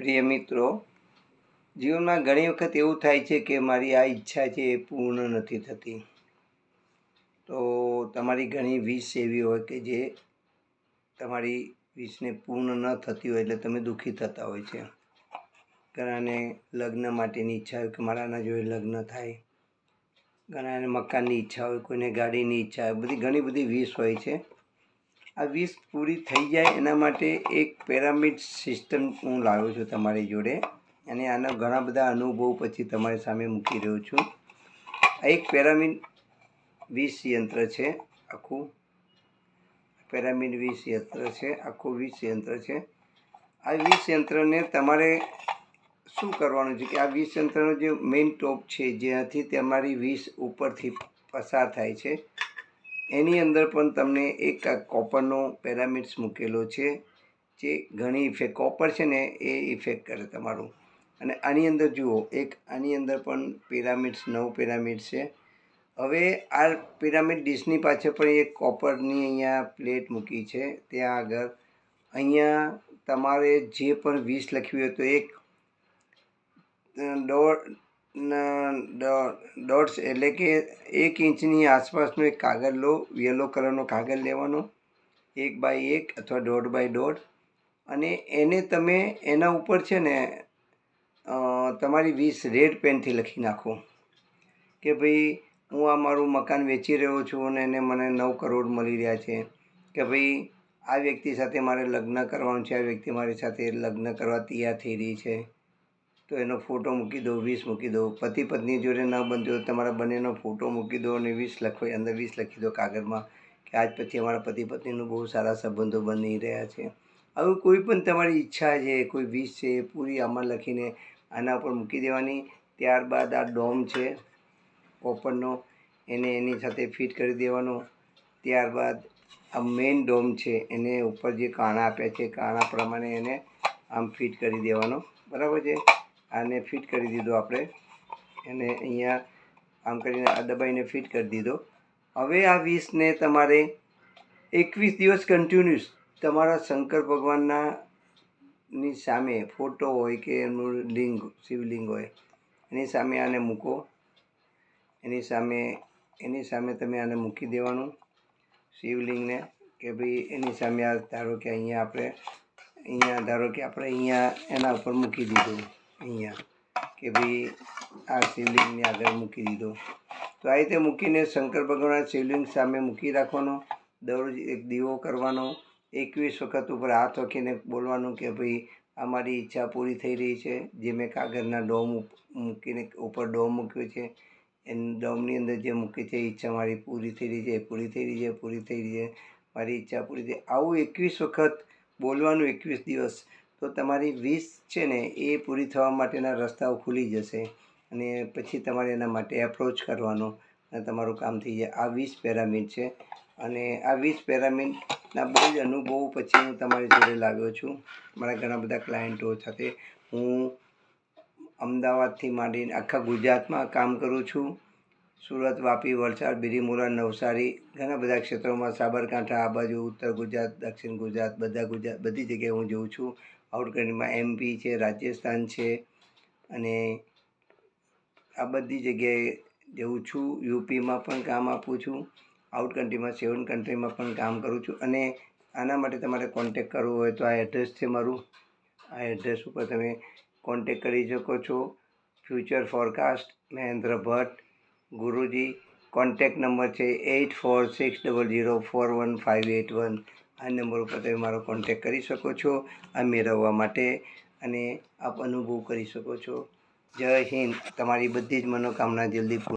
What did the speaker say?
પ્રિય મિત્રો, જીવનમાં ઘણી વખત એવું થાય છે કે મારી આ ઈચ્છા છે એ પૂર્ણ નથી થતી. તો તમારી ઘણી વિશ એવી હોય કે જે તમારી વિશને પૂર્ણ ન થતી હોય એટલે તમે દુઃખી થતા હોય છે. ઘણાને લગ્ન માટેની ઈચ્છા હોય કે મારાના જોડે લગ્ન થાય, ઘણાને મકાનની ઈચ્છા હોય, કોઈને ગાડીની ઈચ્છા હોય, ઘણી બધી વિશ હોય છે. આ વિશ પૂરી થઈ જાય એના માટે એક પિરામિડ સિસ્ટમ હું લાવ્યો છું તમારી જોડે, અને આના ઘણા બધા અનુભવ પછી તમારી સામે મૂકી રહ્યો છું. આ એક પિરામિડ વિશ યંત્ર છે. આખું પિરામિડ વિશ યંત્ર છે. આખું વિશ યંત્ર છે. આ વિશ યંત્રને તમારે શું કરવાનું છે કે આ વિશ યંત્રનો જે મેઇન ટોપ છે, જ્યાંથી તમારી વિશ ઉપરથી પસાર થાય છે, એની અંદર પણ તમને એક કોપરનો પિરામિડ્સ મૂકેલો છે, જે ઘણી ઇફેક્ટ કોપર છે ને એ ઇફેક્ટ કરે તમારું. અને આની અંદર જુઓ, એક આની અંદર પણ પિરામિડ્સ 9 પિરામિડ છે. હવે આ પિરામિડ ડિશની પાછળ પણ એક કોપરની અહીંયા પ્લેટ મૂકી છે. ત્યાં આગળ અહીંયા તમારે જે પણ વિશ લખવી હોય તો એક ડોટ્સ એટલે કે 1 ઇંચની આસપાસનો એક કાગળ લો, યલો કલરનો કાગળ લેવાનો, 1 બાય 1 અથવા 1.5 બાય 1.5, અને એને તમે એના ઉપર છે ને તમારી વિશ રેડ પેનથી લખી નાખો કે ભાઈ હું આ મારું મકાન વેચી રહ્યો છું અને એને મને 9 કરોડ મળી રહ્યા છે, કે ભાઈ આ વ્યક્તિ સાથે મારે લગ્ન કરવાનું છે, આ વ્યક્તિ મારી સાથે લગ્ન કરવા તૈયાર થઈ રહી છે, તો એનો ફોટો મૂકી દો, વિશ મૂકી દો. પતિ પત્ની જોડે ન બનતો તો તમારા બંનેનો ફોટો મૂકી દો અને વિશ લખો, અંદર વિશ લખી દો કાગળમાં કે આજ પછી અમારા પતિ પત્નીનું બહુ સારા સંબંધો બની રહ્યા છે. આવું કોઈ પણ તમારી ઈચ્છા છે, કોઈ વિશ છે, એ પૂરી આમાં લખીને આના ઉપર મૂકી દેવાની. ત્યારબાદ આ ડોમ છે કોપરનો, એને એની સાથે ફિટ કરી દેવાનો. ત્યારબાદ આ મેઇન ડોમ છે, એને ઉપર જે કાણા આપ્યા છે, કાણા પ્રમાણે એને આમ ફિટ કરી દેવાનો. બરાબર છે? આને ફિટ કરી દીધો આપણે, એને અહીંયા આમ કરીને આ દબાઈને ફિટ કરી દીધો. હવે આ વિશને તમારે 21 દિવસ કન્ટિન્યુઅસ તમારા શંકર ભગવાનના ની સામે ફોટો હોય કે એમનું લિંગ, શિવલિંગ હોય, એની સામે આને મૂકો. એની સામે તમે આને મૂકી દેવાનું શિવલિંગને, કે ભાઈ એની સામે આ ધારો કે અહીંયા એના ઉપર મૂકી દીધું, અહીંયા કે ભાઈ આ શિવલિંગની આગળ મૂકી દીધો. તો આ રીતે મૂકીને શંકર ભગવાનના શિવલિંગ સામે મૂકી રાખવાનો. દરરોજ એક દીવો કરવાનો, 21 વખત ઉપર હાથ રાખીને બોલવાનું કે ભાઈ આ મારી ઈચ્છા પૂરી થઈ રહી છે. જે મેં કાગળના ડોમ મૂકીને ઉપર ડોમ મૂક્યો છે, એ ડોમની અંદર જે મૂકી છે ઈચ્છા મારી પૂરી થઈ રહી છે, પૂરી થઈ રહી છે, પૂરી થઈ રહી છે, મારી ઈચ્છા પૂરી થઈ. આવું 21 વખત બોલવાનું, 21 દિવસ, તો તમારી વિશ છે ને એ પૂરી થવા માટેના રસ્તાઓ ખુલી જશે, અને પછી તમારે એના માટે એપ્રોચ કરવાનો અને તમારું કામ થઈ જાય. આ 20 પિરામિડ છે, અને આ 20 પિરામિડના બહુ જ અનુભવો પછી હું તમારી જોડે લાવ્યો છું. મારા ઘણા બધા ક્લાયન્ટો સાથે હું અમદાવાદથી માંડીને આખા ગુજરાતમાં કામ કરું છું. સુરત, વાપી, વલસાડ, બિલીમોરા, નવસારી, ઘણા બધા ક્ષેત્રોમાં, સાબરકાંઠા, આ બાજુ ઉત્તર ગુજરાત, દક્ષિણ ગુજરાત, બધી જગ્યાએ હું જોઉં છું. આઉટ કન્ટ્રીમાં MP છે, રાજસ્થાન છે, અને આ બધી જગ્યાએ જઉં છું. યુપીમાં પણ કામ આપું છું. આઉટ કન્ટ્રીમાં 7 કન્ટ્રીમાં પણ કામ કરું છું. અને આના માટે તમારે કોન્ટેક કરવો હોય તો આ એડ્રેસ છે મારું. આ એડ્રેસ ઉપર તમે કોન્ટેક કરી શકો છો. ફ્યુચર ફોરકાસ્ટ, મહેન્દ્ર ભટ્ટ, ગુરુજી. કોન્ટેક નંબર છે 8460041581. આ નંબર ઉપર તમે મારો કોન્ટેક કરી શકો છો આ મેળવવા માટે, અને આપ અનુભવ કરી શકો છો. જય હિન્દ. તમારી બધી જ મનોકામના જલ્દી પૂરી